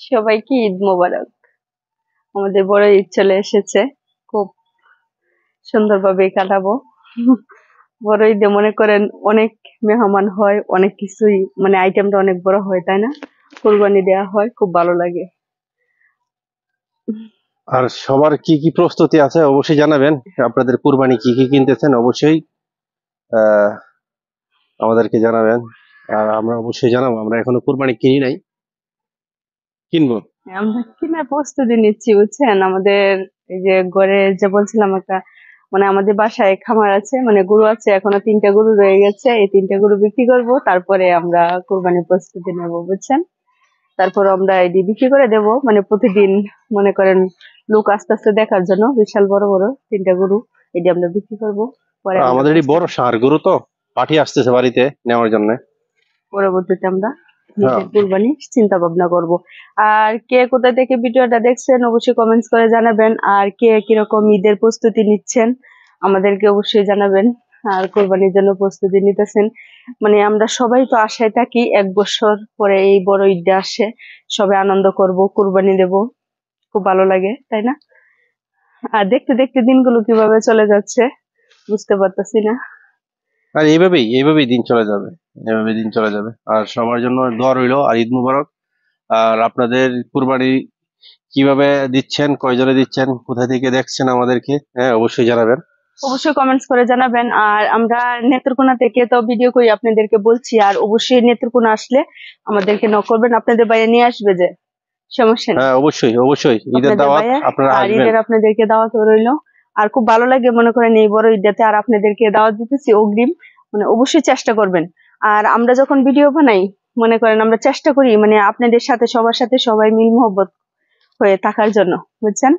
সবাইকে ঈদ মোবারক। আমাদের বড় ঈদ চলে এসেছে, খুব সুন্দরভাবে কাটাবো। বড় ঈদে মনে করেন অনেক মেহমান হয়, অনেক কিছুই মানে আইটেমটা অনেক বড় হয়, তাই না? কুরবানি দেওয়া হয়, খুব ভালো লাগে। আর সবার কি কি প্রস্তুতি আছে অবশ্যই জানাবেন। আপনাদের কুরবানি কি কি কিনতেছেন অবশ্যই আহ আমাদেরকে জানাবেন। আর আমরা অবশ্যই জানাবো, আমরা এখনো কুরবানি কিনি নাই, কিনবো। আমরা কিনা প্রস্তুতি নিচ্ছি, বুঝছেন? আমাদের এই যে ঘরে যে বলছিলাম একটা, মানে আমাদের বাসায় খামার আছে, মানে গরু আছে, এখনো 3টা গরু রয়ে গেছে। এই 3টা গরু বিক্রি করব, তারপরে আমরা কুরবানির প্রস্তুতি নেব, বুঝছেন? তারপর আমরা এটি বিক্রি করে দেব, মানে প্রতিদিন মনে করেন লোক আস্তে আস্তে দেখার জন্য বিশাল বড় বড় 3টা গরু এটি আমরা বিক্রি করব। পরে আমরা আমাদের এই বড় প্রস্তুতি ষাঁড় গরু তো পাঠি আসতেছে বাড়িতে নেওয়ার জন্য। পরবর্তীতে আমরা হ্যাঁ, নিজের কুরবানি চিন্তা ভাবনা করব। আর কে কোথা থেকে ভিডিওটা দেখছেন অবশ্যই কমেন্টস করে জানাবেন। আর কে কিরকম ঈদের প্রস্তুতি নিচ্ছেন আমাদেরকে অবশ্যই জানাবেন। আর কোরবানির জন্য প্রস্তুতি নিতেছেন, মানে আমরা সবাই তো আশায় থাকি 1 বছর পরে এই বড় ঈদটা আসে, সবাই আনন্দ করব, কুরবানি দেব, খুব ভালো লাগে, তাই না? আর দেখতে দেখতে দিনগুলো কিভাবে চলে যাচ্ছে বুঝতে পারতেছি না। আর এইভাবেই দিন চলে যাবে, এইভাবে দিন চলে যাবে। আর সবার জন্য দোয়া রইলো, আর ঈদ মুবারক। আর আপনাদের কুরবানি কিভাবে দিচ্ছেন, কয়জনে দিচ্ছেন, কোথা থেকে দেখছেন আমাদেরকে হ্যাঁ অবশ্যই জানাবেন। অবশ্যই কমেন্টস করে জানাবেন। আর আমরা নেত্রকোনা থেকে তো ভিডিও করি, আপনাদেরকে বলছি। আর অবশ্যই নেত্রকোনা আসলে আমাদেরকে নক করবেন, আপনাদের বাইরে নিয়ে আসবে যে, সমস্যা নেই। হ্যাঁ, অবশ্যই অবশ্যই ঈদের আপনাদের দাওয়াত, বাইরে আপনারা আর আসবেন। ঈদের আপনাদেরকে দাওয়াত রইলো। আর খুব ভালো লাগে মনে করেন এই বড় ঈদটাতে, আর আপনাদেরকে দাওয়াত দিতেছি অগ্রিম, মানে অবশ্যই চেষ্টা করবেন। আর আমরা যখন ভিডিও বানাই মনে করেন আমরা চেষ্টা করি মানে আপনাদের সাথে সবার সাথে সবাই মিল মহব্বত হয়ে থাকার জন্য, বুঝছেন?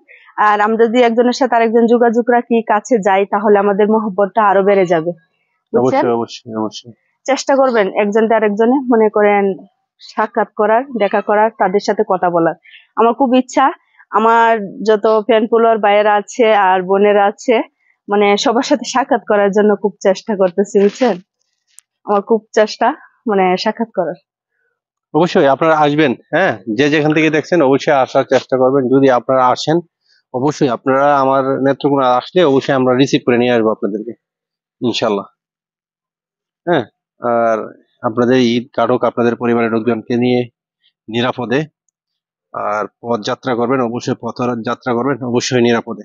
আর আমরা যদি একজনের সাথে আরেকজন যোগাযোগ রাখি, কাছে যাই, তাহলে আমাদের মহব্বতটা আরো বেড়ে যাবে, বুঝছেন? অবশ্যই অবশ্যই অবশ্যই। চেষ্টা করবেন একজনটা আরেকজনে মনে করেন সাক্ষাৎ করার, দেখা করার, তাদের সাথে কথা বলার। আমার খুব ইচ্ছা আমার যত ফ্যান ফলোয়ার ভাইয়েরা আছে আর বোনেরা আছে, মানে সবার সাথে সাক্ষাৎ করার জন্য খুব চেষ্টা করতেছি, বুঝছেন? আমার খুব চেষ্টা মানে সাক্ষাৎ করার। অবশ্যই আপনারা আসবেন, হ্যাঁ, যে যেখান থেকে দেখছেন অবশ্যই আসার চেষ্টা করবেন। যদি আপনারা আসেন অবশ্যই আপনারা আমার নেত্রকোনা আসলে অবশ্যই আমরা রিসিভ করে নিয়ে আসবো আপনাদেরকে, ইনশাল্লাহ। হ্যাঁ, আর আপনাদের ঈদ কাটুক আপনাদের পরিবারের লোকজনকে নিয়ে নিরাপদে। আর পথ যাত্রা করবেন অবশ্যই, পথ যাত্রা করবেন অবশ্যই নিরাপদে।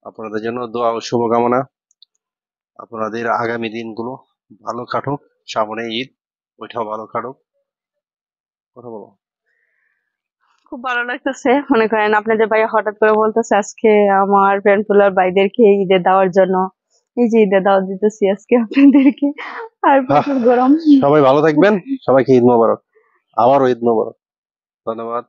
আপনাদের জন্য দোয়া ও শুভকামনা। আপনাদের আগামী দিনগুলো ভালো কাটুক, সামনে ঈদ, ওইটাও ভালো কাটুক। কথা বলো। খুব ভালো লাগতেছে মনে করেন আপনাদের ভাইয়া হঠাৎ করে বলতেছে আজকে আমার ফ্রেন্ড ফুলার ভাইদেরকে ঈদের দেওয়ার জন্য। এই যে ঈদের দাওয়াত দিতেছি আজকে আপনাদেরকে। আর হ্যাঁ, প্রচুর গরম। সবাই ভালো থাকবেন, সবাইকে ঈদ মোবারক, আবারও ঈদ মোবারক। ধন্যবাদ।